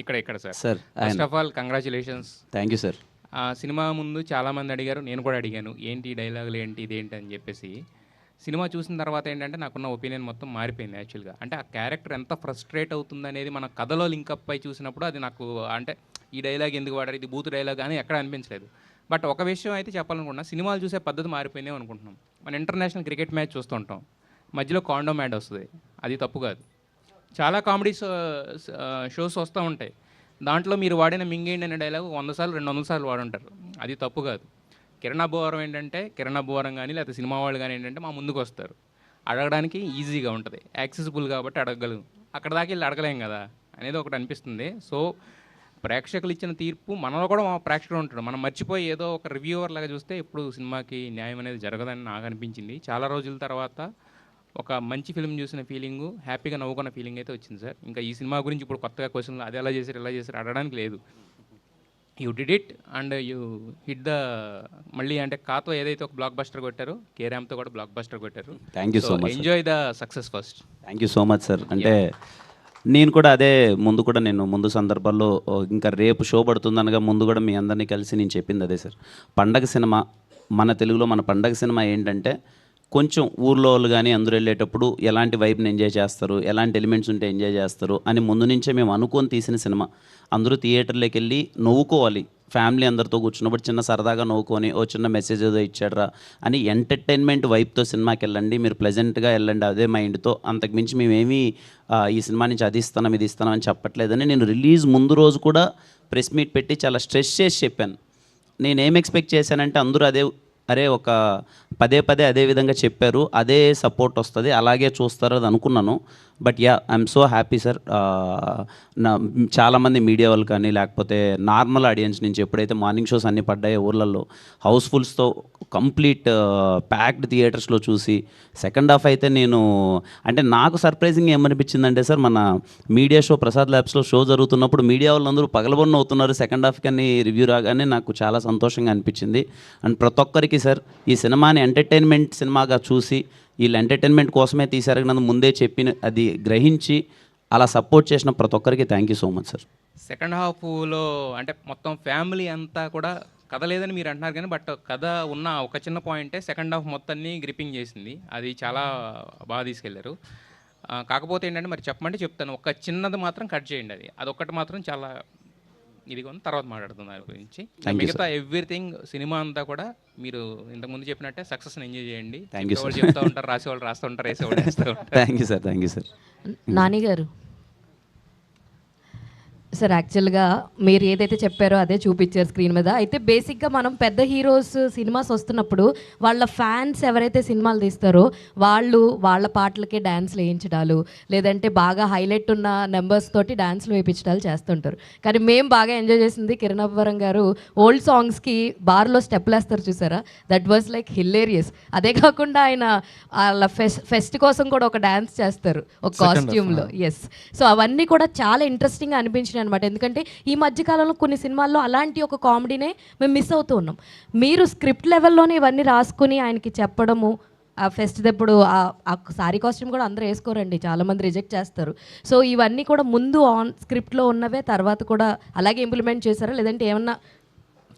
ఇక్కడ sir. Sir first of all congratulations. Thank you sir. Cinema ముందు చాలామంది అడిగారు, నేను కూడా అడిగాను, ఏంటి ఈ డైలాగులు ఏంటి ఇదేంటి అని చెప్పేసి. సినిమా చూసిన తర్వాత ఏంటంటే నాకున్న ఒపీనియన్ మొత్తం మారిపోయింది యాక్చువల్గా. అంటే ఆ క్యారెక్టర్ ఎంత ఫ్రస్ట్రేట్ అవుతుందనేది మన కథలో లింకప్ అయి చూసినప్పుడు అది నాకు అంటే ఈ డైలాగ్ ఎందుకు వాడారు, ఇది బూత్ డైలాగ్ అని ఎక్కడ అనిపించలేదు. బట్ ఒక విషయం అయితే చెప్పాలనుకుంటున్నా, సినిమాలు చూసే పద్ధతి మారిపోయిందే అనుకుంటున్నాం. మన ఇంటర్నేషనల్ క్రికెట్ మ్యాచ్ చూస్తుంటాం, మధ్యలో కాండోమ్ యాడ్ వస్తుంది, అది తప్పు కాదు. చాలా కామెడీ షోస్ వస్తూ ఉంటాయి, దాంట్లో మీరు వాడిన మింగేండి అనే డైలాగ్ 100 సార్లు 200 సార్లు వాడుంటారు, అది తప్పు కాదు. కిరణ్ అబ్బోవరం ఏంటంటే, కిరణ్ అబ్బోవరం కానీ లేకపోతే సినిమా వాళ్ళు కానీ ఏంటంటే మా ముందుకు వస్తారు, అడగడానికి ఈజీగా ఉంటుంది, యాక్సెసిబుల్ కాబట్టి అడగగలం. అక్కడ దాకా వెళ్ళి అడగలేం కదా అనేది ఒకటి అనిపిస్తుంది. సో ప్రేక్షకులు ఇచ్చిన తీర్పు మనలో కూడా ప్రేక్షకుడు ఉంటాడు, మనం మర్చిపోయి ఏదో ఒక రివ్యూవర్ లాగా చూస్తే ఇప్పుడు సినిమాకి న్యాయం అనేది జరగదని నాకు అనిపించింది. చాలా రోజుల తర్వాత ఒక మంచి ఫిల్మ్ చూసిన ఫీలింగు, హ్యాపీగా నవ్వుకున్న ఫీలింగ్ అయితే వచ్చింది సార్. ఇంకా ఈ సినిమా గురించి ఇప్పుడు కొత్తగా క్వశ్చన్లు అది ఎలా చేశారు ఇలా చేశారు అడగడానికి లేదు. You did it and you hit the, మళ్ళీ అంటే కాతో ఏదైతే ఒక బ్లాక్ బస్టర్ కొట్టారో కేరామ్తో కూడా బ్లాక్ బస్టర్ కొట్టారు. Thank you so much. Enjoy the success first. Thank you so much sir. అంటే నేను కూడా అదే ముందు సందర్భాల్లో ఇంకా రేపు షో పడుతుందనగా ముందు కూడా మీ అందరినీ కలిసి నేను చెప్పింది అదే సార్. పండగ సినిమా మన తెలుగులో మన పండగ సినిమా ఏంటంటే కొంచెం ఊర్లో వాళ్ళు కానీ అందరూ వెళ్ళేటప్పుడు ఎలాంటి వైబ్ని ఎంజాయ్ చేస్తారు, ఎలాంటి ఎలిమెంట్స్ ఉంటే ఎంజాయ్ చేస్తారు అని ముందు నుంచే మేము అనుకొని తీసిన సినిమా. అందరూ థియేటర్లోకి వెళ్ళి నవ్వుకోవాలి, ఫ్యామిలీ అందరితో కూర్చున్నప్పుడు చిన్న సరదాగా నవ్వుకొని ఓ చిన్న మెసేజ్ ఏదో ఇచ్చాడరా అని ఎంటర్టైన్మెంట్ వైబ్తో సినిమాకి వెళ్ళండి, మీరు ప్లెజెంట్గా వెళ్ళండి అదే మైండ్తో. అంతకుమించి మేమేమీ ఈ సినిమా నుంచి అది ఇస్తున్నాం ఇది ఇస్తున్నాం అని చెప్పట్లేదని నేను రిలీజ్ ముందు రోజు కూడా ప్రెస్ మీట్ పెట్టి చాలా స్ట్రెస్ చేసి చెప్పాను. నేనేం ఎక్స్పెక్ట్ చేశానంటే అందరూ అరే ఒక పదే అదే విధంగా చెప్పారు, అదే సపోర్ట్ వస్తుంది, అలాగే చూస్తారు అది అనుకున్నాను. But yeah I'm so happy sir. చాలామంది మీడియా వాళ్ళు కానీ లేకపోతే నార్మల్ ఆడియన్స్ నుంచి ఎప్పుడైతే మార్నింగ్ షోస్ అన్నీ పడ్డాయో ఊర్లలో హౌస్ఫుల్స్తో కంప్లీట్ ప్యాక్డ్ థియేటర్స్లో చూసి సెకండ్ హాఫ్ అయితే నేను అంటే నాకు సర్ప్రైజింగ్ ఏమనిపించిందంటే సార్, మన మీడియా షో ప్రసాద్ ల్యాబ్స్లో షో జరుగుతున్నప్పుడు మీడియా వాళ్ళందరూ పగలబొన్న అవుతున్నారు సెకండ్ హాఫ్ కానీ రివ్యూ రాగానే నాకు చాలా సంతోషంగా అనిపించింది. అండ్ ప్రతి ఒక్కరికి సార్ ఈ సినిమాని ఎంటర్టైన్మెంట్ సినిమాగా చూసి వీళ్ళు ఎంటర్టైన్మెంట్ కోసమే తీశారు నన్ను ముందే చెప్పిన అది గ్రహించి అలా సపోర్ట్ చేసిన ప్రతి ఒక్కరికి thank you so much sir. Second హాఫ్లో అంటే మొత్తం ఫ్యామిలీ అంతా కూడా కథ లేదని మీరు అంటున్నారు కానీ బట్ కథ ఉన్న ఒక చిన్న పాయింటే సెకండ్ హాఫ్ మొత్తాన్ని గ్రిప్పింగ్ చేసింది, అది చాలా బాగా తీసుకెళ్లారు. కాకపోతే ఏంటంటే మరి చెప్పమంటే చెప్తాను, ఒక చిన్నది మాత్రం కట్ చేయండి, అదొక్కటి మాత్రం చాలా ఇదిగో తర్వాత మాట్లాడుతుంది దాని గురించి. మిగతా ఎవ్రీథింగ్ సినిమా అంతా కూడా మీరు ఇంతకుముందు చెప్పినట్టే సక్సెస్ని ఎంజాయ్ చేయండి. చెప్తూ ఉంటారు, రాసేవాళ్ళు రాస్తూ ఉంటారు, వేసేవాళ్ళు వేస్తూ ఉంటారు. Thank you sir. నాని గారు సార్, యాక్చువల్గా మీరు ఏదైతే చెప్పారో అదే చూపించారు స్క్రీన్ మీద. అయితే బేసిక్గా మనం పెద్ద హీరోస్ సినిమాస్ వస్తున్నప్పుడు వాళ్ళ ఫ్యాన్స్ ఎవరైతే సినిమాలు తీస్తారో వాళ్ళ పాటలకే డ్యాన్స్లు వేయించడాలు, లేదంటే బాగా హైలైట్ ఉన్న నెంబర్స్ తోటి డ్యాన్స్లు వేయించడాలు చేస్తుంటారు. కానీ మేము బాగా ఎంజాయ్ చేసింది కిరణ్ అబ్బవరం గారు ఓల్డ్ సాంగ్స్కి బార్లో స్టెప్లు వేస్తారు చూసారా, దట్ వాజ్ లైక్ హిల్లేరియస్. అదే కాకుండా ఆయన వాళ్ళ ఫెస్ట్ కోసం కూడా ఒక డ్యాన్స్ చేస్తారు ఒక కాస్ట్యూమ్లో. ఎస్, సో అవన్నీ కూడా చాలా ఇంట్రెస్టింగ్గా అనిపించినాయి అనమాట. ఎందుకంటే ఈ మధ్యకాలంలో కొన్ని సినిమాల్లో అలాంటి ఒక కామెడీనే మేము మిస్ అవుతూ ఉన్నాం. మీరు స్క్రిప్ట్ లెవెల్లోనే ఇవన్నీ రాసుకుని ఆయనకి చెప్పడము, ఆ ఫెస్ట్ ఎప్పుడు ఆ సారీ కాస్ట్యూమ్ కూడా అందరూ వేసుకోరండి, చాలామంది రిజెక్ట్ చేస్తారు. సో ఇవన్నీ కూడా ముందు ఆన్ స్క్రిప్ట్లో ఉన్నవే తర్వాత కూడా అలాగే ఇంప్లిమెంట్ చేశారా, లేదంటే ఏమన్నా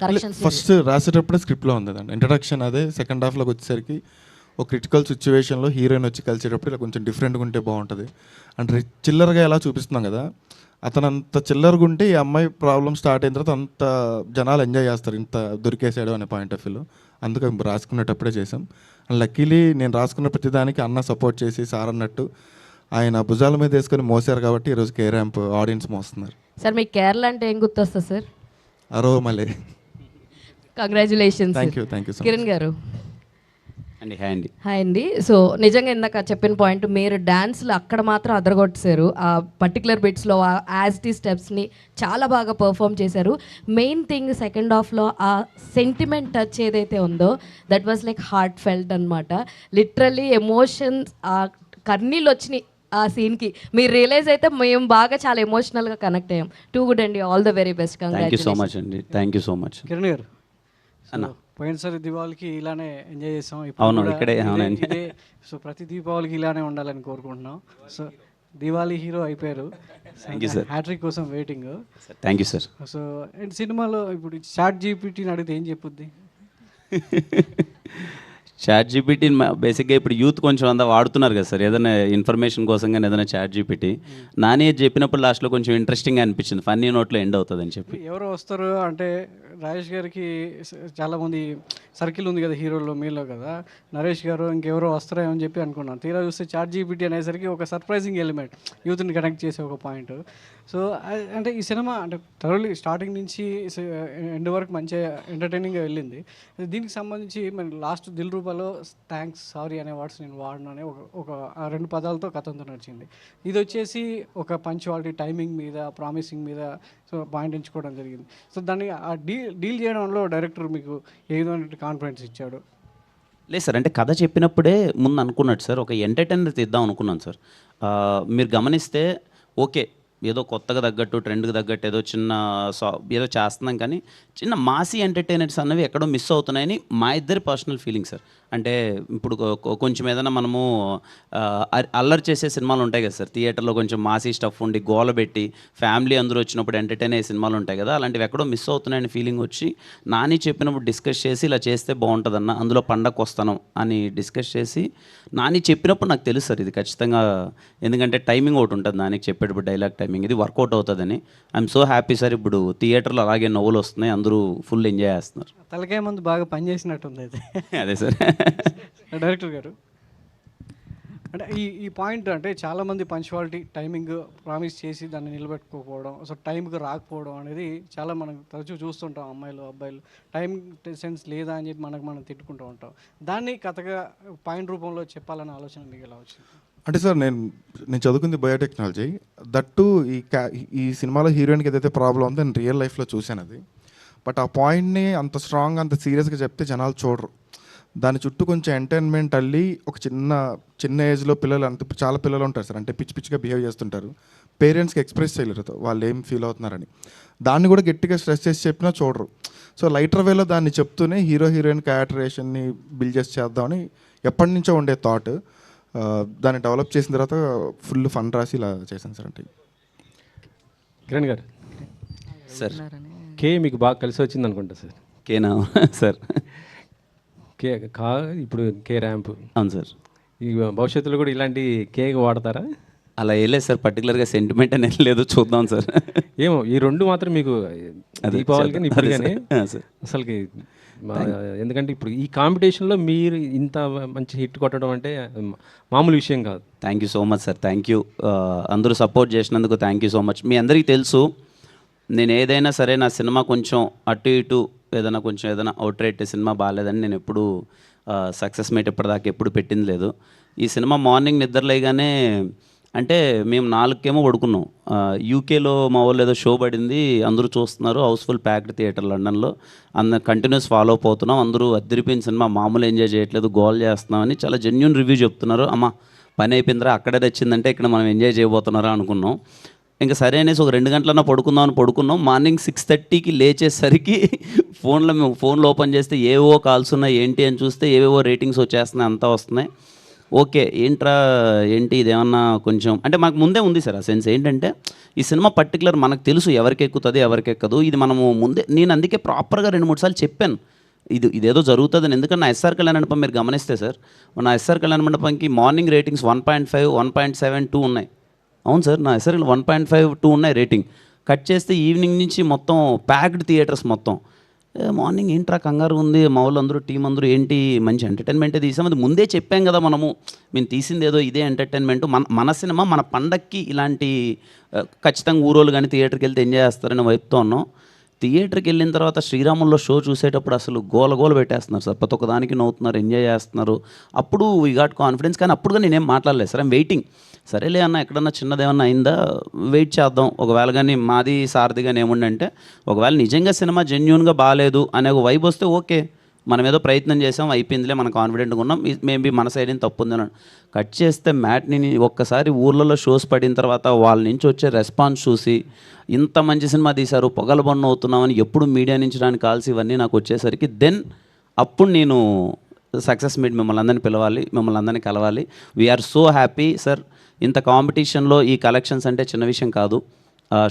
కరెక్షన్స్? ఫస్ట్ రాసేటప్పుడే స్క్రిప్ట్లో ఉందండి, ఇంట్రడక్షన్ అదే. సెకండ్ హాఫ్లోకి వచ్చేసరికి ఒక క్రిటికల్ సిచ్యువేషన్లో హీరోయిన్ వచ్చి కలిసేటప్పుడు ఇలా కొంచెం డిఫరెంట్గా ఉంటే బాగుంటుంది అంటే చిల్లరగా ఎలా చూపిస్తున్నాం కదా, అతను అంత చిల్లరగా ఉంటే ఈ అమ్మాయి ప్రాబ్లమ్ స్టార్ట్ అయిన తర్వాత అంత జనాలు ఎంజాయ్ చేస్తారు ఇంత దొరికేసాడు అనే పాయింట్ ఆఫ్ వ్యూలో. అందుకే రాసుకునేటప్పుడే చేసాం. అండ్ లక్కీలీ నేను రాసుకున్న ప్రతిదానికి అన్న సపోర్ట్ చేసి సార్ అన్నట్టు ఆయన భుజాల మీద వేసుకొని మోసారు కాబట్టి ఈరోజు కే ర్యాంప్ ఆడియన్స్ మోస్తున్నారు. సార్ మీకు కేరళ అంటే ఏం గుర్తొస్తుంది సార్? అరోమలే. Congratulations. Thank you so Kiran garu. హాయ్ అండి. సో నిజంగా ఇందాక చెప్పిన పాయింట్, మీరు డ్యాన్స్లు అక్కడ మాత్రం అదరగొట్టేశారు. ఆ పర్టికులర్ బిట్స్లో ఆ యాజ్టీ స్టెప్స్ని చాలా బాగా పర్ఫామ్ చేశారు. మెయిన్ థింగ్ సెకండ్ హాఫ్లో ఆ సెంటిమెంట్ టచ్ ఏదైతే ఉందో that was like heart felt అనమాట. లిటరల్లీ ఎమోషన్స్, ఆ కన్నీళ్ళు వచ్చినాయి ఆ సీన్కి. మీరు రియలైజ్ అయితే మేము బాగా చాలా ఎమోషనల్గా కనెక్ట్ అయ్యాం. టూ గుడ్ అండి, all the very best. Thank you so much అండి. Thank you so much. Kiran garu, అన్న పోయినసారి దీపావళికి ఇలానే ఎంజాయ్ చేసాం. అవును, ఇక్కడే. అవునండి. సో ప్రతి దీపావళికి ఇలానే ఉండాలని కోరుకుంటున్నాం. సో దివాళీ హీరో అయిపోయారు. Thank you, sir. హ్యాట్రిక్ కోసం waiting. Thank you sir. So and సినిమాలో ఇప్పుడు చాట్ జీపీటీని అడిగితే ఏం చెప్పుద్ది? చాట్ జీపీటీ బేసిక్గా ఇప్పుడు యూత్ కొంచెం అంతా వాడుతున్నారు కదా సార్, ఏదైనా ఇన్ఫర్మేషన్ కోసం కానీ ఏదైనా చాట్ జీపీటీ. నాని చెప్పినప్పుడు లాస్ట్లో కొంచెం ఇంట్రెస్టింగ్గా అనిపించింది, ఫన్నీ నోట్లో ఎండ్ అవుతుంది అని చెప్పి. ఎవరు వస్తారు అంటే రాజేష్ గారికి చాలామంది సర్కిల్ ఉంది కదా హీరోలో, మీలో కదా, నరేష్ గారు ఇంకెవరో వస్తారేమో అని చెప్పి అనుకున్నాను. తీరా చూస్తే చాట్ జీపీటీ అనేసరికి ఒక సర్ప్రైజింగ్ ఎలిమెంట్, యూత్ని కనెక్ట్ చేసే ఒక పాయింట్. సో అంటే ఈ సినిమా అంటే థరోలీ స్టార్టింగ్ నుంచి ఎండ్ వరకు మంచిగా ఎంటర్టైనింగ్గా వెళ్ళింది. దీనికి సంబంధించి మరి లాస్ట్ దిల్ రూపాలో థ్యాంక్స్ సారీ అనే వర్డ్స్ నేను వాడిననే ఒక 2 పదాలతో కథంతో నడిచింది. ఇది వచ్చేసి ఒక పంచువాలిటీ, టైమింగ్ మీద, ప్రామిసింగ్ మీద సో పాయింట్ ఎంచుకోవడం జరిగింది. సో దాన్ని ఆ డీల్ చేయడంలో డైరెక్టర్ మీకు ఏ విధమైన కాన్ఫిడెన్స్ ఇచ్చాడు? లేదు సార్, అంటే కథ చెప్పినప్పుడే ముందు అనుకున్నట్టు సార్, ఒక ఎంటర్టైనర్ తీద్దాం అనుకున్నాను సార్. మీరు గమనిస్తే ఓకే, ఏదో కొత్తగా తగ్గట్టు ట్రెండ్కి తగ్గట్టు ఏదో చిన్న ఏదో చేస్తున్నాం, కానీ చిన్న మాసీ ఎంటర్టైనర్స్ అన్నవి ఎక్కడో మిస్ అవుతున్నాయని మా ఇద్దరి పర్సనల్ ఫీలింగ్ సార్. అంటే ఇప్పుడు కొంచెం ఏదైనా మనము అల్లరి చేసే సినిమాలు ఉంటాయి కదా సార్, థియేటర్లో కొంచెం మాసీ స్టఫ్ ఉండి గోల పెట్టి ఫ్యామిలీ అందరూ వచ్చినప్పుడు ఎంటర్టైన్ అయ్యే సినిమాలు ఉంటాయి కదా, అలాంటివి ఎక్కడో మిస్ అవుతున్నాయని ఫీలింగ్ వచ్చి నాని చెప్పినప్పుడు డిస్కస్ చేసి ఇలా చేస్తే బాగుంటుందన్న, అందులో పండగకు వస్తాను అని డిస్కస్ చేసి నాని చెప్పినప్పుడు నాకు తెలుసు సార్ ఇది ఖచ్చితంగా, ఎందుకంటే టైమింగ్ ఒకటి ఉంటుంది నానికి చెప్పేటప్పుడు డైలాగ్ టైమింగ్, ఇది వర్కౌట్ అవుతుందని. I'm so happy sir. ఇప్పుడు థియేటర్లో అలాగే నవ్వులు వస్తున్నాయి, అందరూ ఫుల్ ఎంజాయ్ చేస్తున్నారు. తలకాయ ముందు బాగా పనిచేసినట్టుంది అయితే. అదే సార్. డైరెక్టర్ గారు అంటే ఈ పాయింట్ అంటే చాలామంది పంచువాలిటీ, టైమింగ్ ప్రామిస్ చేసి దాన్ని నిలబెట్టుకోకపోవడం, సో టైంకి రాకపోవడం అనేది చాలా మనం తరచూ చూస్తుంటాం. అమ్మాయిలు అబ్బాయిలు టైం సెన్స్ లేదా అని చెప్పి మనం తిట్టుకుంటూ ఉంటాం. దాన్ని కథగా పాయింట్ రూపంలో చెప్పాలనే ఆలోచన మీకు ఎలా వచ్చింది? అంటే సార్ నేను చదువుకుంది బయోటెక్నాలజీ. దట్టు ఈ సినిమాలో హీరోయిన్కి ఏదైతే ప్రాబ్లం ఉందో నేను రియల్ లైఫ్లో చూశాను అది. బట్ ఆ పాయింట్ని అంత స్ట్రాంగ్, అంత సీరియస్గా చెప్తే జనాలు చూడరు. దాని చుట్టూ కొంచెం ఎంటర్టైన్మెంట్ అల్లి ఒక చిన్న ఏజ్లో పిల్లలు చాలా పిల్లలు ఉంటారు సార్, అంటే పిచ్చి పిచ్చిగా బిహేవ్ చేస్తుంటారు. పేరెంట్స్కి ఎక్స్ప్రెస్ చేయలేరు వాళ్ళు ఏం ఫీల్ అవుతున్నారని. దాన్ని కూడా గట్టిగా స్ట్రెస్ చేసి చెప్పినా చూడరు. సో లైటర్ వేలో దాన్ని చెప్తూనే హీరోయిన్ క్యారెక్టరేషన్ని బిల్డ్ చేసి చేద్దామని ఎప్పటి నుంచో ఉండే థాట్. దాన్ని డెవలప్ చేసిన తర్వాత ఫుల్ ఫన్ రాసి ఇలా చేశాను సార్. అంటే కిరణ్ గారు సార్, కే మీకు బాగా కలిసి వచ్చింది అనుకుంటా సార్. కేనా సార్? ఇప్పుడు కే ర్యాంప్. అవును సార్. ఈ భవిష్యత్తులో కూడా ఇలాంటి కేక్ వాడతారా? అలా వెళ్ళలేదు సార్, పర్టికులర్గా సెంటిమెంట్ అనేది లేదు, చూద్దాం సార్. ఏమో ఈ 2 మాత్రం మీకు దీపావళి కానీ ఇప్పుడు కానీ సార్ అసలుకి ఎందుకంటే ఇప్పుడు ఈ కాంపిటీషన్లో మీరు ఇంత మంచి హిట్ కొట్టడం అంటే మామూలు విషయం కాదు. Thank you so much sir, thank you. అందరూ సపోర్ట్ చేసినందుకు థ్యాంక్ యూ సో మచ్. మీ అందరికీ తెలుసు, నేను ఏదైనా సరే నా సినిమా కొంచెం అటు ఇటు ఏదైనా అవుట్రేట్ సినిమా బాగాలేదని నేను ఎప్పుడు సక్సెస్ మీట్ ఇప్పటిదాకా ఎప్పుడు పెట్టింది లేదు. ఈ సినిమా మార్నింగ్ నిద్రలేగానే, అంటే మేము 4కేమో పడుకున్నాం. యూకేలో మా వాళ్ళు ఏదో షో పడింది, అందరూ చూస్తున్నారు, హౌస్ఫుల్ ప్యాక్డ్ థియేటర్ లండన్లో. కంటిన్యూస్ ఫాలో అప్ అవుతున్నాం, అందరూ అద్దరిపోయిన సినిమా, మామూలు ఎంజాయ్ చేయట్లేదు, గోల్ చేస్తున్నామని చాలా జెన్యూన్ రివ్యూ చెప్తున్నారు. అమ్మ పని అయిపోయిందిరా, అక్కడే తెచ్చిందంటే ఇక్కడ మనం ఎంజాయ్ చేయబోతున్నారా అనుకున్నాం. ఇంకా సరే అనేసి ఒక 2 గంటలన్నా పడుకున్నాం. మార్నింగ్ 6:30కి లేచేసరికి మేము ఫోన్లో ఓపెన్ చేస్తే ఏవో కాల్స్ ఉన్నాయి, ఏంటి అని చూస్తే ఏవేవో రేటింగ్స్ వచ్చేస్తున్నాయి, అంతా వస్తున్నాయి. ఓకే ఏంటి ఇదేమన్నా కొంచెం అంటే మాకు ముందే ఉంది సార్ ఆ సెన్స్. ఏంటంటే ఈ సినిమా పర్టికులర్ మనకు తెలుసు ఎవరికి ఎక్కుతుంది ఎవరికి ఎక్కదు, ఇది మనము ముందే, నేను అందుకే ప్రాపర్గా 2-3 సార్లు చెప్పాను ఇదేదో జరుగుతుందని. ఎందుకంటే నా ఎస్ఆర్ కళ్యాణ మండపం మీరు గమనిస్తే సార్, నా ఎస్ఆర్ కళ్యాణ మండపంకి మార్నింగ్ రేటింగ్స్ 1.5, 1.7, 2 ఉన్నాయి. అవును సార్, నా ఎస్ఆర్ 1.5, 2 ఉన్నాయి రేటింగ్. కట్ చేస్తే ఈవినింగ్ నుంచి మొత్తం ప్యాక్డ్ థియేటర్స్ మొత్తం. మార్నింగ్ ఏంట్రా కంగారు ఉంది, మా వాళ్ళు అందరూ టీం అందరూ ఏంటి మంచి ఎంటర్టైన్మెంటే తీసాం, అది ముందే చెప్పాం కదా మేము తీసింది ఏదో ఇదే ఎంటర్టైన్మెంట్, మన సినిమా మన పండక్కి ఇలాంటి ఖచ్చితంగా ఊరోళ్ళు కానీ థియేటర్కి వెళ్తే ఎంజాయ్ చేస్తారని వైపుతో ఉన్నాం. థియేటర్కి వెళ్ళిన తర్వాత శ్రీరాముల్లో షో చూసేటప్పుడు అసలు గోల పెట్టేస్తున్నారు సార్, ప్రతి ఒక్క దానికి నవ్వుతున్నారు, ఎంజాయ్ చేస్తున్నారు. అప్పుడు వీ గాట్ కాన్ఫిడెన్స్. కానీ అప్పుడుగా నేనేం మాట్లాడలేదు సార్, ఐమ్ వెయిటింగ్. సరేలే అన్న ఎక్కడన్నా చిన్నదేమన్నా అయిందా వెయిట్ చేద్దాం, ఒకవేళ కానీ మాది సారథి కానీ ఏముండంటే ఒకవేళ నిజంగా సినిమా జెన్యూన్గా బాగాలేదు అనే ఒక వైబ్ వస్తే ఓకే, మనం ఏదో ప్రయత్నం చేసాం అయిపోయిందిలే, మనం కాన్ఫిడెంట్గా ఉన్నాం, మేబీ మన సైడ్ ఏం తప్పు ఉందని. కట్ చేస్తే మ్యాట్ని ఒక్కసారి ఊర్లలో షోస్ పడిన తర్వాత వాళ్ళ నుంచి వచ్చే రెస్పాన్స్ చూసి ఇంత మంచి సినిమా తీశారు, పొగల బొన్న అవుతున్నామని ఎప్పుడు మీడియా నుంచి రాని కాల్స్ ఇవన్నీ నాకు వచ్చేసరికి దెన్ అప్పుడు నేను సక్సెస్ మీట్ మిమ్మల్ని అందరినీ పిలవాలి, మిమ్మల్ని అందరినీ కలవాలి. We're so happy sir. ఇంత కాంపిటీషన్లో ఈ కలెక్షన్స్ అంటే చిన్న విషయం కాదు.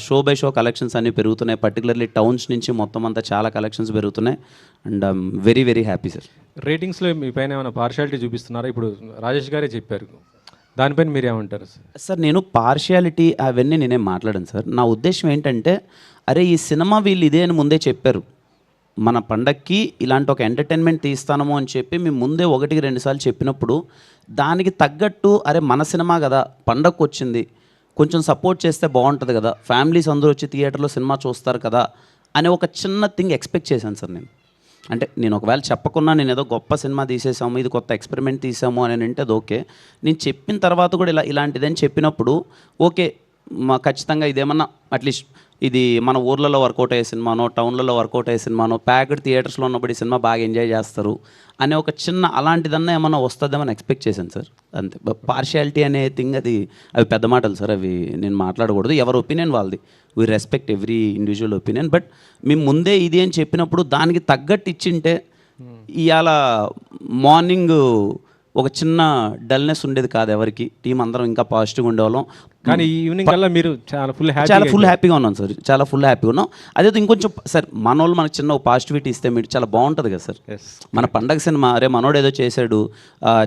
షో బై షో కలెక్షన్స్ అన్నీ పెరుగుతున్నాయి. పర్టికులర్లీ టౌన్స్ నుంచి మొత్తం అంతా చాలా కలెక్షన్స్ పెరుగుతున్నాయి. And I'm very very happy sir. రేటింగ్స్లో మీ పైన ఏమైనా పార్షియాలిటీ చూపిస్తున్నారా? ఇప్పుడు రాజేష్ గారే చెప్పారు, దానిపైన మీరు ఏమంటారు సార్? సార్ నేను పార్షియాలిటీ అవన్నీ నేనేం మాట్లాడాను సార్. నా ఉద్దేశం ఏంటంటే, అరే ఈ సినిమా వీళ్ళు ఇదే అని ముందే చెప్పారు, మన పండక్కి ఇలాంటి ఒక ఎంటర్టైన్మెంట్ తీస్తాము అని చెప్పి మేము ముందే 1-2 సార్లు చెప్పినప్పుడు దానికి తగ్గట్టు అరే మన సినిమా కదా, పండగకు వచ్చింది, కొంచెం సపోర్ట్ చేస్తే బాగుంటుంది కదా, ఫ్యామిలీస్ అందరూ వచ్చి థియేటర్లో సినిమా చూస్తారు కదా అనే ఒక చిన్న థింగ్ ఎక్స్పెక్ట్ చేశాను సార్ నేను. అంటే నేను ఒకవేళ చెప్పకున్నా నేను ఏదో గొప్ప సినిమా తీసేసాము, ఇది కొత్త ఎక్స్పెరిమెంట్ తీసాము అని అంటే అది ఓకే. నేను చెప్పిన తర్వాత కూడా ఇలాంటిదని చెప్పినప్పుడు ఓకే, ఖచ్చితంగా ఇదేమన్నా అట్లీస్ట్ ఇది మన ఊర్లలో వర్కౌట్ అయ్యే సినిమానో, టౌన్లలో వర్కౌట్ అయ్యే సినిమానో, ప్యాక్డ్ థియేటర్స్లో ఉన్నప్పుడు ఈ సినిమా బాగా ఎంజాయ్ చేస్తారు అనే ఒక చిన్న అలాంటిదన్నా ఏమన్నా వస్తుందేమని ఎక్స్పెక్ట్ చేశాను సార్. అంతే. పార్షియాలిటీ అనే థింగ్ అవి పెద్ద మాటలు సార్, అవి నేను మాట్లాడకూడదు. ఎవరి ఒపీనియన్ వాళ్ళది, we respect every individual opinion. But మేము ముందే ఇది అని చెప్పినప్పుడు దానికి తగ్గట్టు ఇచ్చింటే ఇవాళ మార్నింగ్ ఒక చిన్న డల్నెస్ ఉండేది కాదు ఎవరికి, టీం అందరం ఇంకా పాజిటివ్గా ఉండేవాళ్ళం. కానీ ఈవినింగ్ కల్లా మీరు చాలా ఫుల్ హ్యాపీగా ఉన్నాం సార్, చాలా ఫుల్ హ్యాపీగా ఉన్నాం. అదే ఇంకొంచెం సార్ మన వాళ్ళు మనకు చిన్న పాజిటివిటీ ఇస్తే మీరు చాలా బాగుంటుంది కదా సార్. మన పండగ సినిమా అరే మనోడు ఏదో చేశాడు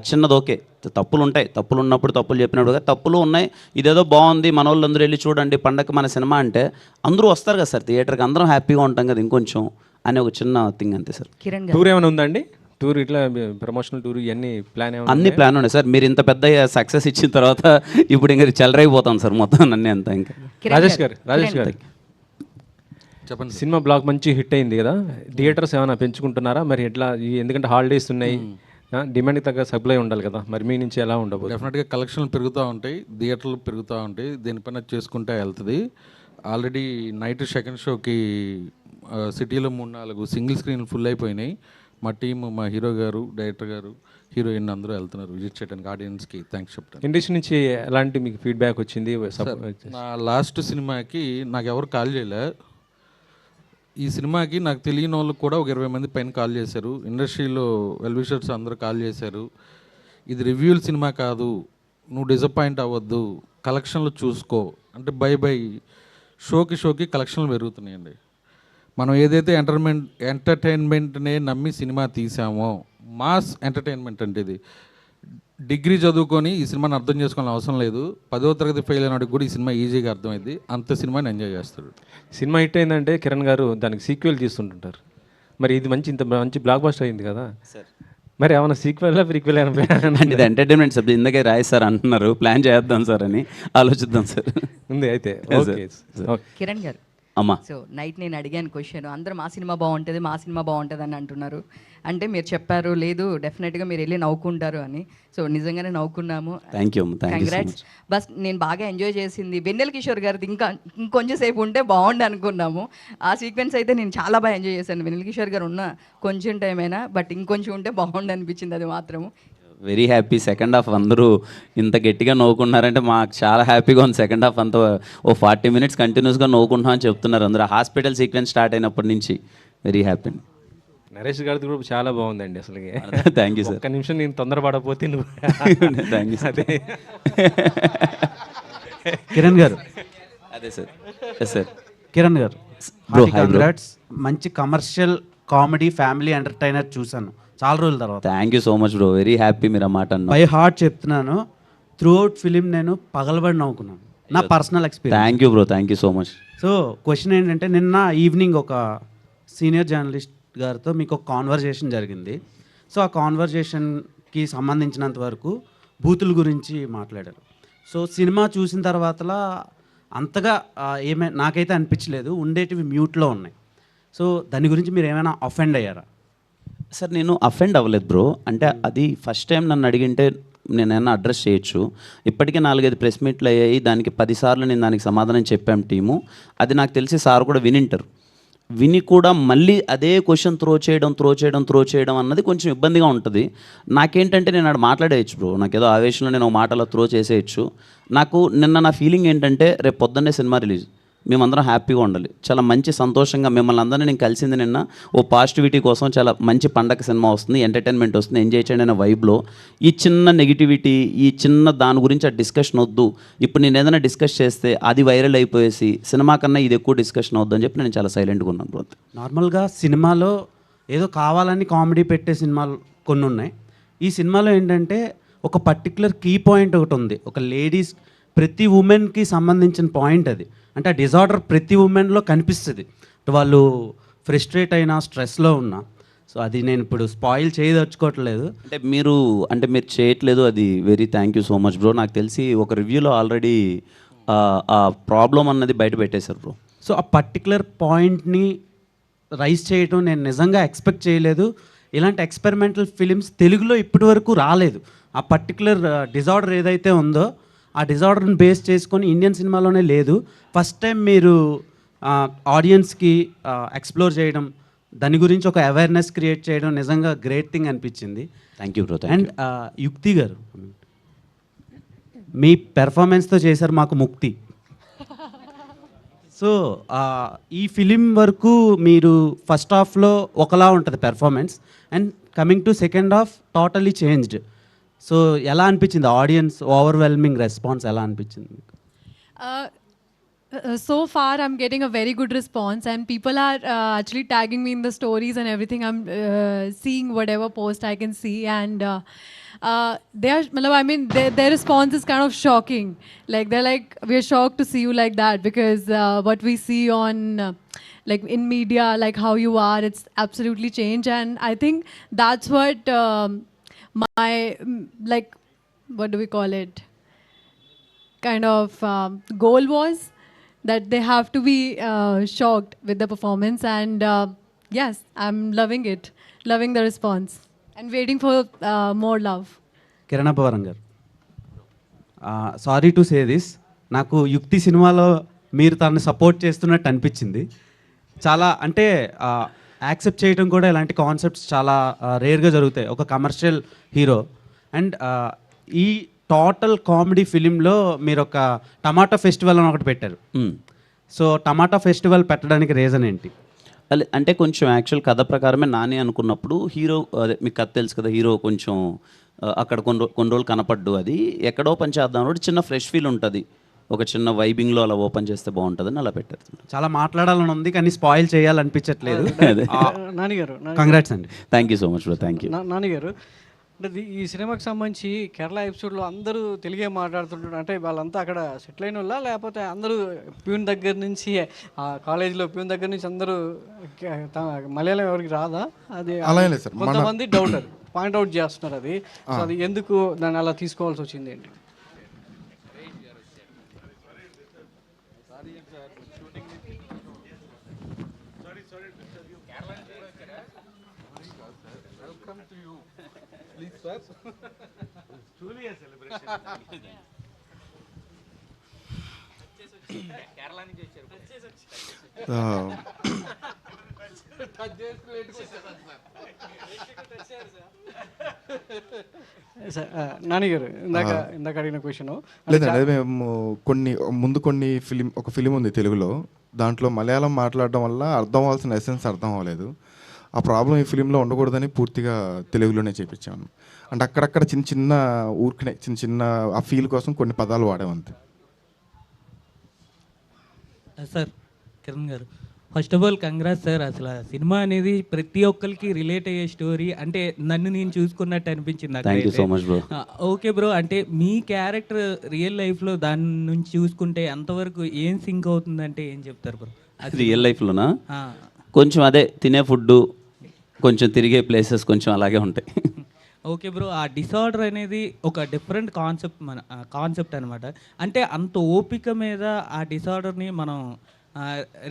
చిన్నది ఓకే, తప్పులు ఉంటాయి, తప్పులు ఉన్నప్పుడు తప్పులు చెప్పినప్పుడు తప్పులు ఉన్నాయి, ఇదేదో బాగుంది మన వాళ్ళు అందరూ వెళ్ళి చూడండి పండగకి మన సినిమా అంటే అందరూ వస్తారు కదా సార్ థియేటర్కి, అందరం హ్యాపీగా ఉంటాం కదా ఇంకొంచెం అనే ఒక చిన్న థింగ్ అంతే సార్. కిరణ్ టూర్ ఏమైనా ఉందండి? టూర్ ఇట్లా ప్రమోషనల్ టూర్ ఇవన్నీ ప్లాన్ ఏమైనా? అన్ని ప్లాన్ ఉన్నాయి సార్. మీరు ఇంత పెద్ద సక్సెస్ ఇచ్చిన తర్వాత ఇప్పుడు ఇంకా చెలరైపోతాం సార్ మొత్తం అన్నీ అంతా. ఇంకా రాజేష్ గారు చెప్పండి. సినిమా బ్లాక్ మంచి హిట్ అయింది కదా, థియేటర్స్ ఏమైనా పెంచుకుంటున్నారా మరి? ఎట్లా ఎందుకంటే హాలిడేస్ ఉన్నాయి, డిమాండ్కి తగ్గ సప్లై ఉండాలి కదా, మరి మీ నుంచి ఎలా ఉండబోతుంది? డెఫినెట్గా కలెక్షన్లు పెరుగుతూ ఉంటాయి, థియేటర్లు పెరుగుతూ ఉంటాయి, దీనిపైన చేసుకుంటే వెళ్తుంది. ఆల్రెడీ నైట్ సెకండ్ షోకి సిటీలో 3-4 సింగిల్ స్క్రీన్లు ఫుల్ అయిపోయినాయి. మా టీము, మా హీరో గారు, డైరెక్టర్ గారు, హీరోయిన్ అందరూ వెళ్తున్నారు విజిట్ చేయడానికి. ఆడియన్స్కి థ్యాంక్స్ చెప్తాను. ఇండస్ట్రీ నుంచి ఎలాంటి మీకు ఫీడ్బ్యాక్ వచ్చింది? నా లాస్ట్ సినిమాకి నాకు ఎవరు కాల్ చేయలే. ఈ సినిమాకి నాకు తెలియని వాళ్ళు కూడా ఒక 20 మంది పైన కాల్ చేశారు. ఇండస్ట్రీలో వెల్ విషర్స్ అందరూ కాల్ చేశారు. ఇది రివ్యూల సినిమా కాదు, నువ్వు డిసప్పాయింట్ అవ్వద్దు, కలెక్షన్లు చూసుకో అంటే బై షోకి కలెక్షన్లు పెరుగుతున్నాయండి. మనం ఏదైతే ఎంటర్టైన్మెంట్నే నమ్మి సినిమా తీసామో, మాస్ ఎంటర్టైన్మెంట్ అంటే ఇది. డిగ్రీ చదువుకొని ఈ సినిమాని అర్థం చేసుకోవాలని అవసరం లేదు, 10వ తరగతి ఫెయిల్ అయినవాడికి కూడా ఈ సినిమా ఈజీగా అర్థమైంది. అంత సినిమాని ఎంజాయ్ చేస్తాడు. సినిమా హిట్ అయిందంటే కిరణ్ గారు దానికి సీక్వెల్ తీస్తుంటుంటారు. మరి ఇది ఇంత మంచి బ్లాక్ బస్టర్ అయింది కదా, మరి ఏమైనా సీక్వెల్ ప్రీక్వెల్ అంటే ఇది ఎంటర్టైన్మెంట్ సబ్జెక్ట్ ఇందుకే రాయి సార్ అంటున్నారు, ప్లాన్ చేద్దాం సార్ అని ఆలోచిద్దాం సార్. ఉంది అయితే. కిరణ్ గారు అమ్మా, సో నైట్ నేను అడిగాను క్వశ్చన్, అందరూ మా సినిమా బాగుంటుంది అని అంటున్నారు. అంటే మీరు చెప్పారు లేదు డెఫినెట్గా మీరు వెళ్ళి నవ్వుకుంటారు అని. సో నిజంగానే నవ్వుకున్నాము. Thank you. కంగ్రాట్స్. బస్ నేను బాగా ఎంజాయ్ చేసింది వెన్నెల కిషోర్ గారిది, ఇంకొంచెం సేపు ఉంటే బాగుండు అనుకున్నాము. ఆ సీక్వెన్స్ అయితే నేను చాలా బాగా ఎంజాయ్ చేశాను. వెన్నెల కిషోర్ గారు ఉన్న కొంచెం టైం అయినా బట్ ఇంకొంచెం ఉంటే బాగుండు అనిపించింది అది మాత్రము. Very happy. సెకండ్ హాఫ్ అందరూ ఇంత గట్టిగా నవ్వుకున్నారంటే మాకు చాలా హ్యాపీగా ఉంది. సెకండ్ హాఫ్ అంతా 40 minutes కంటిన్యూస్గా నవ్వుకుంటున్నాం అని చెప్తున్నారు అందరూ. హాస్పిటల్ సీక్వెన్స్ స్టార్ట్ అయినప్పటి నుంచి వెరీ హ్యాపీ. నరేష్ గారిది కూడా చాలా బాగుందండి అసలు. Thank you sir. ఒక్క నిమిషం నేను తొందరపడకపోతే నువ్వు. థ్యాంక్ యూ అదే కిరణ్ గారు. అదే సార్. Yes sir. కిరణ్ గారు Bro, hi bro. కంగ్రాట్స్. మంచి కమర్షియల్ కామెడీ ఫ్యామిలీ ఎంటర్టైనర్ చూశాను చాలా రోజుల తర్వాత. Thank you so much bro, very happy మీరు ఆ మాట అన్నారు. బై హార్ట్ చెప్తున్నాను, త్రూ అవుట్ ఫిలిం నేను పగలబడి నవ్వుకున్నాను, నా personal experience. Thank you bro, thank you so much. So question ఏంటంటే, నిన్న ఈవినింగ్ ఒక సీనియర్ జర్నలిస్ట్ గారితో మీకు ఒక కాన్వర్జేషన్ జరిగింది. సో ఆ కాన్వర్జేషన్కి సంబంధించినంత వరకు బూతుల గురించి మాట్లాడారు. సో సినిమా చూసిన తర్వాతలా అంతగా నాకైతే అనిపించలేదు, ఉండేటివి మ్యూట్లో ఉన్నాయి. సో దాని గురించి మీరు ఏమైనా అఫెండ్ అయ్యారా? సార్ నేను అఫెండ్ అవ్వలేదు బ్రో. అంటే అది ఫస్ట్ టైం నన్ను అడిగింటే నేనైనా అడ్రస్ చేయొచ్చు. ఇప్పటికే 4-5 ప్రెస్ మీట్లు అయ్యాయి, దానికి 10 సార్లు నేను దానికి సమాధానం చెప్పాం టీము. అది నాకు తెలిసి సార్ కూడా వినింటారు. విని కూడా మళ్ళీ అదే క్వశ్చన్ త్రో చేయడం అన్నది కొంచెం ఇబ్బందిగా ఉంటుంది. నాకేంటంటే నేను అక్కడ మాట్లాడేయచ్చు బ్రో, నాకు ఏదో ఆవేశంలో నేను ఒక మాటలో త్రో చేసేయచ్చు. నాకు నిన్న నా ఫీలింగ్ ఏంటంటే రేపు పొద్దున్నే సినిమా రిలీజ్, మేమందరం హ్యాపీగా ఉండాలి, చాలా మంచి సంతోషంగా మిమ్మల్ని అందరినీ నేను కలిసింది నిన్న ఓ పాజిటివిటీ కోసం. చాలా మంచి పండగ సినిమా వస్తుంది, ఎంటర్టైన్మెంట్ వస్తుంది, ఎంజాయ్ చేయండి అనే వైబ్లో ఈ చిన్న నెగిటివిటీ, ఈ చిన్న దాని గురించి ఆ డిస్కషన్ వద్దు, ఇప్పుడు నేను ఏదైనా డిస్కస్ చేస్తే అది వైరల్ అయిపోయేసి సినిమా కన్నా ఇది ఎక్కువ డిస్కషన్ అవుద్దు అని చెప్పి నేను చాలా సైలెంట్గా ఉన్నాను బ్రో. నార్మల్గా సినిమాలో ఏదో కావాలని కామెడీ పెట్టే సినిమాలు కొన్ని ఉన్నాయి. ఈ సినిమాలో ఏంటంటే ఒక పర్టికులర్ కీ పాయింట్ ఒకటి ఉంది, ఒక లేడీస్ ప్రతి ఉమెన్కి సంబంధించిన పాయింట్ అది. అంటే ఆ డిజార్డర్ ప్రతి ఉమెన్లో కనిపిస్తుంది, వాళ్ళు ఫ్రస్ట్రేట్ అయినా స్ట్రెస్లో ఉన్నా. సో అది నేను ఇప్పుడు స్పాయిల్ చేయదలుచుకోవట్లేదు. అంటే మీరు చేయట్లేదు, అది very thank you so much bro. నాకు తెలిసి ఒక రివ్యూలో ఆల్రెడీ ఆ ప్రాబ్లం అన్నది బయట పెట్టేశారు బ్రో. సో ఆ పర్టికులర్ పాయింట్ని రైజ్ చేయడం నేను నిజంగా ఎక్స్పెక్ట్ చేయలేదు. ఇలాంటి ఎక్స్పెరిమెంటల్ ఫిలిమ్స్ తెలుగులో ఇప్పటి వరకు రాలేదు. ఆ పర్టికులర్ డిజార్డర్ ఏదైతే ఉందో ఆ డిజార్డర్ని బేస్ చేసుకొని ఇండియన్ సినిమాలోనే లేదు. ఫస్ట్ టైం మీరు ఆడియన్స్కి ఎక్స్ప్లోర్ చేయడం, దాని గురించి ఒక అవేర్నెస్ క్రియేట్ చేయడం నిజంగా గ్రేట్ థింగ్ అనిపించింది. Thank you bro. అండ్ యుక్తి గారు మీ పెర్ఫార్మెన్స్తో చేశారు మాకు ముక్తి. సో ఈ ఫిలిం వరకు మీరు ఫస్ట్ హాఫ్లో ఒకలా ఉంటుంది performance, and coming to second half totally changed. So ఎలా అనిపించింది ఆడియన్స్ ఓవర్వెల్మింగ్ రెస్పాన్స్ ఎలా అనిపించింది? So far I'm getting a very good response, and people are actually tagging me in the stories and everything. I'm seeing whatever post I can see, and they are, I mean, their response is kind of shocking. Like they're like, we're shocked to see you like that, because what we see on like in media, like how you are, it's absolutely changed. And I think that's what my like, what do we call it, kind of goal was, that they have to be shocked with the performance. And yes, I'm loving it, loving the response, and waiting for more love. కిరణపవరం గారు, sorry to say this, నాకు యుక్తి సినిమాలో మీరు తనని support చేస్తున్నట్టు అనిపించింది. చాలా అంటే యాక్సెప్ట్ చేయడం కూడా ఇలాంటి కాన్సెప్ట్స్ చాలా రేర్గా జరుగుతాయి ఒక కమర్షియల్ హీరో. అండ్ ఈ టోటల్ కామెడీ ఫిలింలో మీరు ఒక టమాటా ఫెస్టివల్ అని ఒకటి పెట్టారు. సో టమాటా ఫెస్టివల్ పెట్టడానికి రీజన్ ఏంటి? అంటే కొంచెం యాక్చువల్ కథ ప్రకారమే నాని అనుకున్నప్పుడు హీరో, అదే మీకు కథ తెలుసు కదా, హీరో కొంచెం అక్కడ కొన్ని రోజులు కనపడ్డు, అది ఎక్కడ ఓపెన్ చేద్దాం అంటే చిన్న ఫ్రెష్ ఫీల్ ఉంటుంది, ఒక చిన్న వైబింగ్లో అలా ఓపెన్ చేస్తే బాగుంటుందని అలా పెట్టారు. చాలా మాట్లాడాలని ఉంది కానీ స్పాయిల్ చేయాలనిపించట్లేదు. నానిగారు, కంగ్రాట్స్ అండి. Thank you so much bro. Thank you. నానిగారు, అంటే ఈ సినిమాకి సంబంధించి కేరళ ఎపిసోడ్లో అందరూ తెలుగే మాట్లాడుతుంటారు. అంటే వాళ్ళంతా అక్కడ సెటిల్ అయిన వాళ్ళ, లేకపోతే అందరూ ప్యూన్ దగ్గర నుంచి కాలేజీలో ప్యూన్ దగ్గర నుంచి అందరూ మలయాళం ఎవరికి రాదా? అది అలా లేదు సార్, కొంతమంది డౌటర్ పాయింట్అవుట్ చేస్తున్నారు. అది సో అది ఎందుకు దాన్ని అలా తీసుకోవాల్సి వచ్చింది ఏంటి? నానిగారు, ఇందాక అడిగిన క్వశ్చన్ లేదండి, అదే మేము ఒక ఫిలిం ఉంది తెలుగులో, దాంట్లో మలయాళం మాట్లాడడం వల్ల అర్థం అవ్వాల్సిన ఎసెన్స్ అర్థం అవ్వలేదు. ఆ ప్రాబ్లం ఈ ఫిలింలో ఉండకూడదని పూర్తిగా తెలుగులోనే చేపించాను. అంటే అక్కడక్కడ చిన్న ఊరికనే చిన్న ఆ ఫీల్ కోసం కొన్ని పదాలు వాడామంతే. సార్ కిరణ్ గారు, first of all congrats sir. అసలు సినిమా అనేది ప్రతి ఒక్కరికి రిలేట్ అయ్యే స్టోరీ, అంటే నన్ను నేను చూసుకున్నట్టు అనిపించింది. Thank you so much bro. Okay bro, అంటే మీ క్యారెక్టర్ రియల్ లైఫ్లో దాని నుంచి చూసుకుంటే ఎంతవరకు ఏం సింక్ అవుతుందంటే ఏం చెప్తారు బ్రో? అది రియల్ లైఫ్లోనా? కొంచెం అదే తినే ఫుడ్, కొంచెం తిరిగే ప్లేసెస్ కొంచెం అలాగే ఉంటాయి. ఓకే బ్రో, ఆ డిసార్డర్ అనేది ఒక డిఫరెంట్ కాన్సెప్ట్ అనమాట. అంటే అంత ఓపిక మీద ఆ డిసార్డర్ని మనం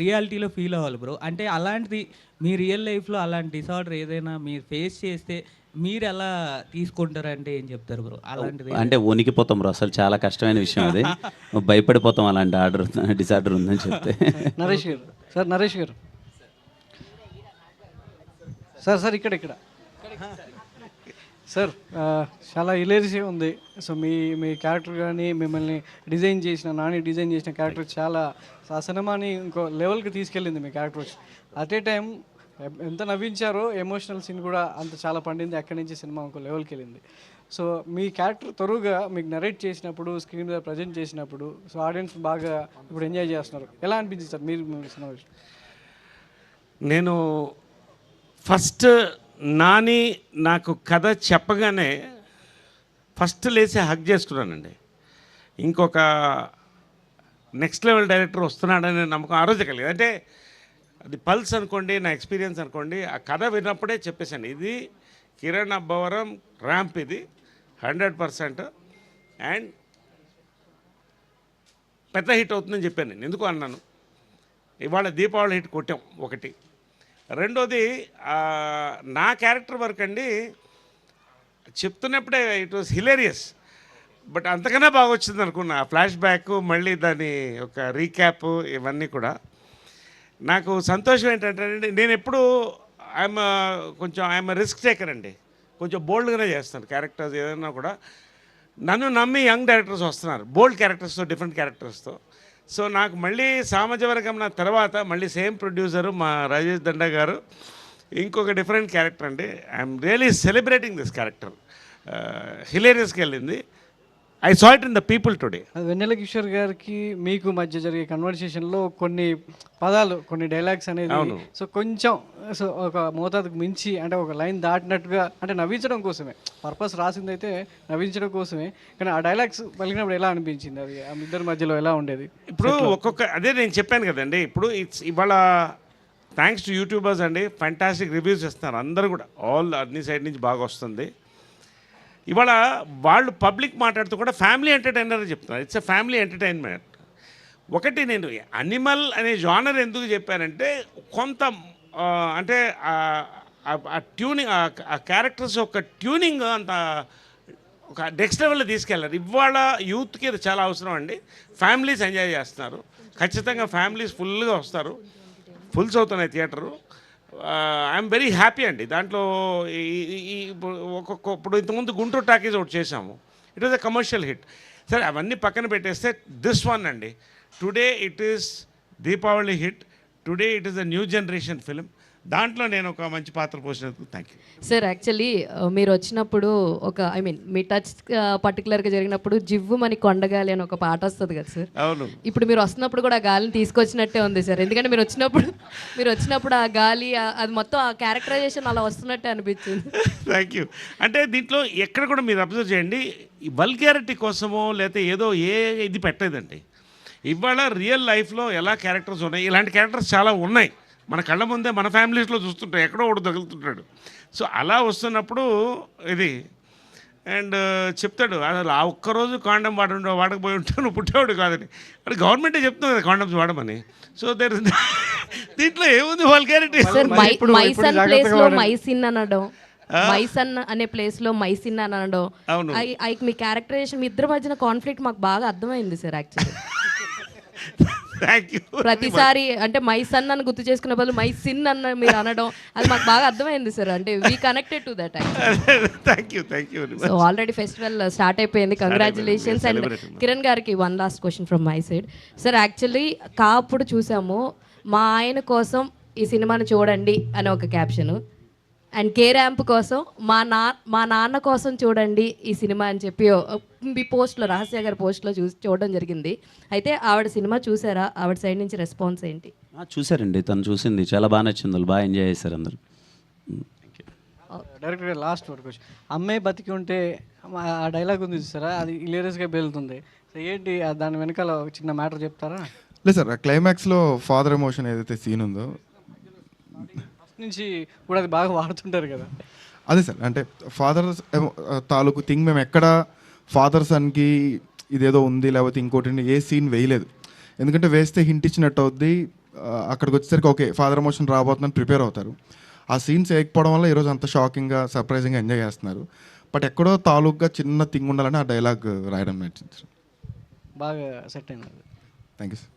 రియాలిటీలో ఫీల్ అవ్వాలి బ్రో. అంటే అలాంటిది మీ రియల్ లైఫ్లో అలాంటి డిసార్డర్ ఏదైనా మీరు ఫేస్ చేస్తే మీరు ఎలా తీసుకుంటారంటే ఏం చెప్తారు బ్రో? అలాంటిది అంటే వణికిపోతాం బ్రో, అసలు చాలా కష్టమైన విషయం అది, భయపడిపోతాం అలాంటి డిసార్డర్ ఉందని చెప్తే. నరేష్ గారు, సార్ నరేష్ గారు, సార్ ఇక్కడ సార్ చాలా హిలేరియస్గా ఉంది. సో మీ క్యారెక్టర్ కానీ మిమ్మల్ని డిజైన్ చేసిన డిజైన్ చేసిన క్యారెక్టర్ చాలా ఆ సినిమాని ఇంకో లెవెల్కి తీసుకెళ్ళింది మీ క్యారెక్టర్ వచ్చి. అట్ ఏ టైం ఎంత నవ్వించారో ఎమోషనల్ సీన్ కూడా అంత చాలా పండింది. అక్కడి నుంచి సినిమా ఇంకో లెవెల్కి వెళ్ళింది. సో మీ క్యారెక్టర్ త్వరగా మీకు నరేట్ చేసినప్పుడు స్క్రీన్ మీద ప్రజెంట్ చేసినప్పుడు సో ఆడియన్స్ బాగా ఇప్పుడు ఎంజాయ్ చేస్తున్నారు. ఎలా అనిపించింది సార్ మీరు సినిమా విషయం? నేను ఫస్ట్ నాని నాకు కథ చెప్పగానే ఫస్ట్ లేచి హగ్ చేసుకున్నానండి. ఇంకొక నెక్స్ట్ లెవెల్ డైరెక్టర్ వస్తున్నాడనే నమ్మకం ఆ రోజే కలిగింది. అంటే అది పల్స్ అనుకోండి, నా ఎక్స్పీరియన్స్ అనుకోండి. ఆ కథ విన్నప్పుడే చెప్పేశాను, ఇది కిరణ్ అబ్బవరం ర్యాంప్, ఇది 100% అండ్ పెద్ద హిట్ అవుతుందని చెప్పాను నేను. ఎందుకు అన్నాను, ఇవాళ దీపావళి హిట్ కొట్టాం ఒకటి. రెండోది నా క్యారెక్టర్ వర్క్ అండి, చెప్తున్నప్పుడే ఇట్ వాస్ హిలేరియస్. బట్ అంతకన్నా బాగా వచ్చింది అనుకున్నా. ఫ్లాష్ బ్యాక్, మళ్ళీ దాని ఒక రీక్యాప్, ఇవన్నీ కూడా నాకు సంతోషం. ఏంటంటే నేను ఎప్పుడు ఐఎమ్ రిస్క్ టేకర్ అండి. కొంచెం బోల్డ్గానే చేస్తాను క్యారెక్టర్స్ ఏదైనా కూడా. నన్ను నమ్మి యంగ్ డైరెక్టర్స్ వస్తున్నారు, బోల్డ్ క్యారెక్టర్స్తో, డిఫరెంట్ క్యారెక్టర్స్తో. సో నాకు మళ్ళీ సామజవర్గం తర్వాత మళ్ళీ సేమ్ ప్రొడ్యూసరు మా రాజేష్ దండా గారు ఇంకొక డిఫరెంట్ క్యారెక్టర్ అండి. I'm really celebrating this character. హిలేరియస్కి వెళ్ళింది. I saw it in the people today. Vennela Kishore గారికి మీకు మధ్య జరిగే కన్వర్సేషన్లో కొన్ని పదాలు, కొన్ని డైలాగ్స్ అనేది సో కొంచెం సో ఒక మోతాదుకు మించి, అంటే ఒక లైన్ దాటినట్టుగా, అంటే నవ్వించడం కోసమే పర్పస్ రాసింది అయితే నవ్వించడం కోసమే, కానీ ఆ డైలాగ్స్ పలికినప్పుడు ఎలా అనిపించింది? అది ఆ ఇద్దరి మధ్యలో ఎలా ఉండేది? ఇప్పుడు ఒక్కొక్క అదే నేను చెప్పాను కదండి. ఇప్పుడు ఇవాళ థ్యాంక్స్ టు యూట్యూబర్స్ అండి, ఫ్యాంటాస్టిక్ రివ్యూస్ ఇస్తున్నారు అందరూ కూడా, ఆల్ అన్ని సైడ్ నుంచి బాగా వస్తుంది. ఇవాళ వాళ్ళు పబ్లిక్ మాట్లాడుతూ కూడా ఫ్యామిలీ ఎంటర్టైనర్ చెప్తున్నారు. It's a family entertainment. ఒకటి నేను అనిమల్ అనే జానర్ ఎందుకు చెప్పానంటే, కొంత అంటే ఆ ట్యూనింగ్, ఆ క్యారెక్టర్స్ ఒక ట్యూనింగ్ అంత ఒక నెక్స్ట్ లెవెల్లో తీసుకెళ్ళారు. ఇవాళ యూత్కి ఇది చాలా అవసరం అండి. ఫ్యామిలీస్ ఎంజాయ్ చేస్తున్నారు, ఖచ్చితంగా ఫ్యామిలీస్ ఫుల్గా వస్తారు, ఫుల్స్ అవుతున్నాయి థియేటరు. ఐఎమ్ వెరీ హ్యాపీ అండి. దాంట్లో ఇప్పుడు ఇంతకుముందు గుంటూరు టాకీస్ ఒకటి చేసాము, it was a commercial hit. సరే అవన్నీ పక్కన పెట్టేస్తే దిస్ వన్ అండి, today it is Deepavali hit, today it is a new generation film. దాంట్లో నేను ఒక మంచి పాత్ర పోసినందుకు థ్యాంక్ యూ సార్. యాక్చువల్లీ మీరు వచ్చినప్పుడు ఒక మీ టచ్ పర్టికులర్గా జరిగినప్పుడు జివ్వు మని కొండగాలి అని ఒక పాట వస్తుంది కదా సార్. అవును. ఇప్పుడు మీరు వస్తున్నప్పుడు కూడా ఆ గాలిని తీసుకొచ్చినట్టే ఉంది సార్. ఎందుకంటే మీరు వచ్చినప్పుడు ఆ గాలి అది మొత్తం ఆ క్యారెక్టరైజేషన్ అలా వస్తున్నట్టే అనిపించింది. Thank you. అంటే దీంట్లో ఎక్కడ కూడా మీరు అబ్జర్వ్ చేయండి, ఈ వల్గారిటీ కోసమో లేకపోతే ఏదో ఇది పెట్టలేదండి. ఇవాళ రియల్ లైఫ్లో ఎలా క్యారెక్టర్స్ ఉన్నాయి, ఇలాంటి క్యారెక్టర్స్ చాలా ఉన్నాయి మన కళ్ళ ముందే, మన ఫ్యామిలీస్లో చూస్తుంటాం, ఎక్కడో ఒకటి తగులుతుంటాడు. సో అలా వస్తున్నప్పుడు ఇది అండ్ చెప్తాడు, అసలు ఆ ఒక్కరోజు కాండం వాడకపోయి ఉంటే నువ్వు పుట్టేవాడు కాదని. అంటే గవర్నమెంటే చెప్తుంది కదా కాండమ్స్ వాడమని. సో దీంట్లో ఏముంది వల్గారిటీ? మైసన్ ప్లేస్ లో మైసిన్ అనడం, మైసన్ అనే ప్లేస్ లో మైసిన్ అని అనడం, మీ క్యారెక్టరైజేషన్, మీ ఇద్దరి మధ్యన కాన్ఫ్లిక్ట్ మాకు బాగా అర్థమైంది సార్. యాక్చువల్లీ ప్రతిసారి అంటే మైసన్ అని గుర్తు చేసుకునే బదులు మైసిన్ అన్న మీరు అనడం, అది మాకు బాగా అర్థమైంది సార్. అంటే we connected to that. So already festival start అయిపోయింది, కంగ్రాచులేషన్స్. అండ్ కిరణ్ గారికి one last question from my side sir. Actually కాపుడు చూసాము, మా ఆయన కోసం ఈ సినిమాని చూడండి అని ఒక క్యాప్షన్, అండ్ కే ర్యాంప్ కోసం మా నాన్న కోసం చూడండి ఈ సినిమా అని చెప్పి మీ పోస్ట్లో, రహస్య గారి పోస్ట్లో చూడడం జరిగింది. అయితే ఆవిడ సినిమా చూసారా? ఆవిడ సైడ్ నుంచి రెస్పాన్స్ ఏంటి? చూసారండి, తను చూసింది, చాలా బాగా నచ్చింది, వాళ్ళు బాగా ఎంజాయ్ చేశారు అందరూ. డైరెక్ట్గా లాస్ట్ వరకు వచ్చి అమ్మాయి బతికి ఉంటే ఆ డైలాగ్ ఉంది చూసారా, అది హిలేరియస్గా వెళ్తుంది. సో ఏంటి దాని వెనకాల ఒక చిన్న మ్యాటర్ చెప్తారా? లేదు సార్, క్లైమాక్స్లో ఫాదర్ ఎమోషన్ ఏదైతే సీన్ ఉందో నుంచి కూడా అది బాగా వాడుతుంటారు కదా. అదే సార్, అంటే ఫాదర్ తాలూకు థింగ్ మేము ఎక్కడ ఫాదర్ సన్కి ఇదేదో ఉంది లేకపోతే ఇంకోటి ఏ సీన్ వేయలేదు. ఎందుకంటే వేస్తే హింట్ ఇచ్చినట్టు అవుద్ది, అక్కడికి వచ్చేసరికి ఓకే ఫాదర్ ఎమోషన్ రాబోతుందని ప్రిపేర్ అవుతారు. ఆ సీన్స్ వేయకపోవడం వల్ల ఈరోజు అంత షాకింగ్గా సర్ప్రైజింగ్గా ఎంజాయ్ చేస్తున్నారు. బట్ ఎక్కడో తాలూకుగా చిన్న థింగ్ ఉండాలని ఆ డైలాగ్ రాయడం నచ్చింది. బాగా సెట్ అయింది. Thank you sir.